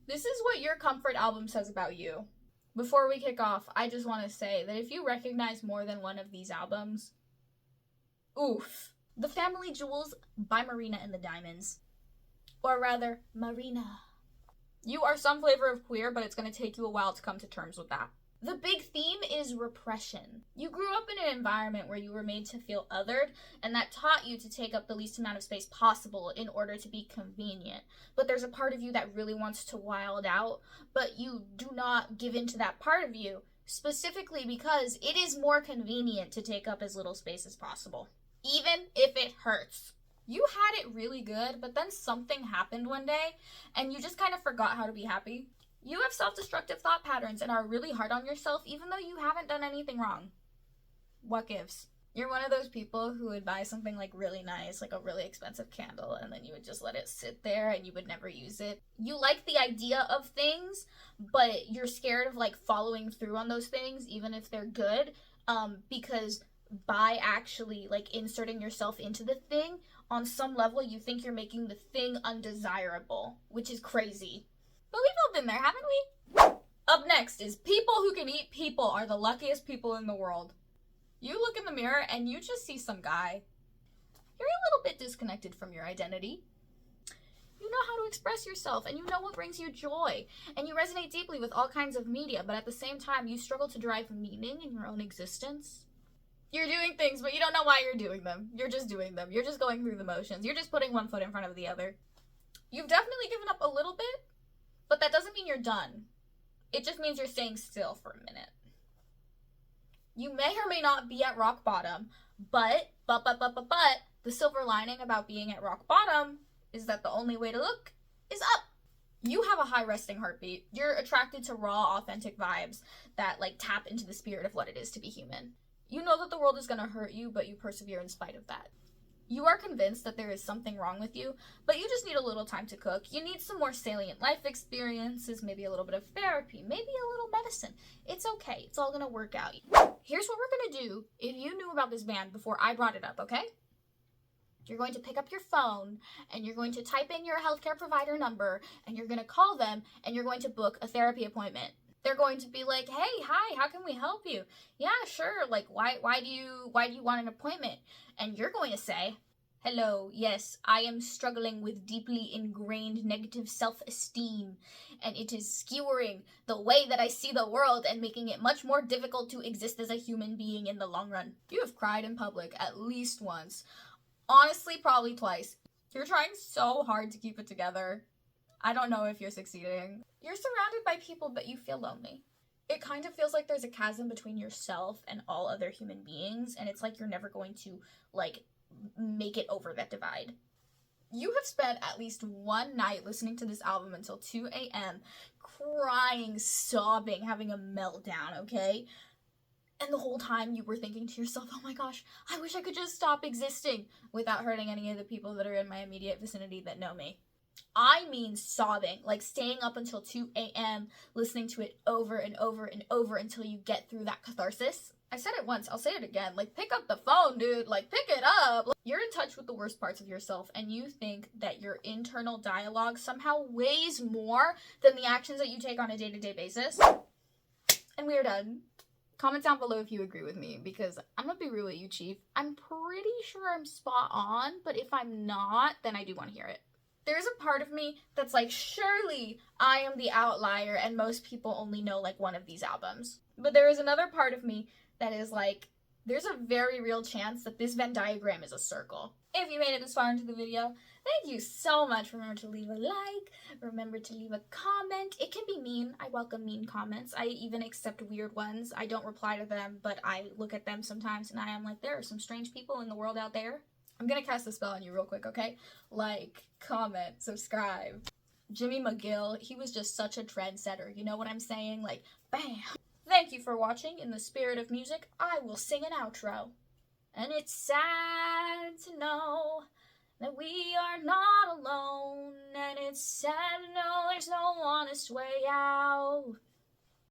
This is what your comfort album says about you. Before we kick off, I just want to say that if you recognize more than one of these albums, oof. The Family Jewels by Marina and the Diamonds. Or rather, Marina. You are some flavor of queer, but it's going to take you a while to come to terms with that. The big theme is repression. You grew up in an environment where you were made to feel othered, and that taught you to take up the least amount of space possible in order to be convenient. But there's a part of you that really wants to wild out, but you do not give in to that part of you, specifically because it is more convenient to take up as little space as possible, even if it hurts. You had it really good, but then something happened one day, and you just kind of forgot how to be happy. You have self-destructive thought patterns and are really hard on yourself even though you haven't done anything wrong. What gives? You're one of those people who would buy something like really nice, like a really expensive candle, and then you would just let it sit there and you would never use it. You like the idea of things, but you're scared of like following through on those things even if they're good, because by actually like inserting yourself into the thing, on some level you think you're making the thing undesirable, which is crazy. But we've all been there, haven't we? Up next is people who can eat people are the luckiest people in the world. You look in the mirror and you just see some guy. You're a little bit disconnected from your identity. You know how to express yourself and you know what brings you joy. And you resonate deeply with all kinds of media, but at the same time you struggle to derive meaning in your own existence. You're doing things, but you don't know why you're doing them. You're just doing them. You're just going through the motions. You're just putting one foot in front of the other. You've definitely given up a little bit, but that doesn't mean you're done. It just means you're staying still for a minute. You may or may not be at rock bottom, but, the silver lining about being at rock bottom is that the only way to look is up. You have a high resting heartbeat. You're attracted to raw, authentic vibes that like tap into the spirit of what it is to be human. You know that the world is going to hurt you, but you persevere in spite of that. You are convinced that there is something wrong with you, but you just need a little time to cook. You need some more salient life experiences, maybe a little bit of therapy, maybe a little medicine. It's okay. It's all going to work out. Here's what we're going to do if you knew about this band before I brought it up, okay? You're going to pick up your phone, and you're going to type in your healthcare provider number, and you're going to call them, and you're going to book a therapy appointment. They're going to be like, hey, hi, how can we help you? Yeah, sure. Like, why do you want an appointment? And you're going to say, hello, yes, I am struggling with deeply ingrained negative self-esteem, and it is skewering the way that I see the world and making it much more difficult to exist as a human being in the long run. You have cried in public at least once. Honestly, probably twice. You're trying so hard to keep it together. I don't know if you're succeeding. You're surrounded by people, but you feel lonely. It kind of feels like there's a chasm between yourself and all other human beings, and it's like you're never going to, like, make it over that divide. You have spent at least one night listening to this album until 2 a.m., crying, sobbing, having a meltdown, okay? And the whole time you were thinking to yourself, oh my gosh, I wish I could just stop existing without hurting any of the people that are in my immediate vicinity that know me. I mean sobbing, like staying up until 2 a.m., listening to it over and over and over until you get through that catharsis. I said it once, I'll say it again. Like, pick up the phone, dude. Like, pick it up. You're in touch with the worst parts of yourself, and you think that your internal dialogue somehow weighs more than the actions that you take on a day-to-day basis. And we're done. Comment down below if you agree with me, because I'm gonna be real with you, Chief. I'm pretty sure I'm spot on, but if I'm not, then I do want to hear it. There's a part of me that's like, surely I am the outlier and most people only know like one of these albums. But there is another part of me that is like, there's a very real chance that this Venn diagram is a circle. If you made it this far into the video, thank you so much. Remember to leave a like, remember to leave a comment. It can be mean. I welcome mean comments. I even accept weird ones. I don't reply to them, but I look at them sometimes and I am like, there are some strange people in the world out there. I'm gonna cast a spell on you real quick, okay? Like, comment, subscribe. Jimmy McGill, he was just such a trendsetter, you know what I'm saying? Like, bam! Thank you for watching. In the spirit of music, I will sing an outro. And it's sad to know that we are not alone, and it's sad to know there's no honest way out.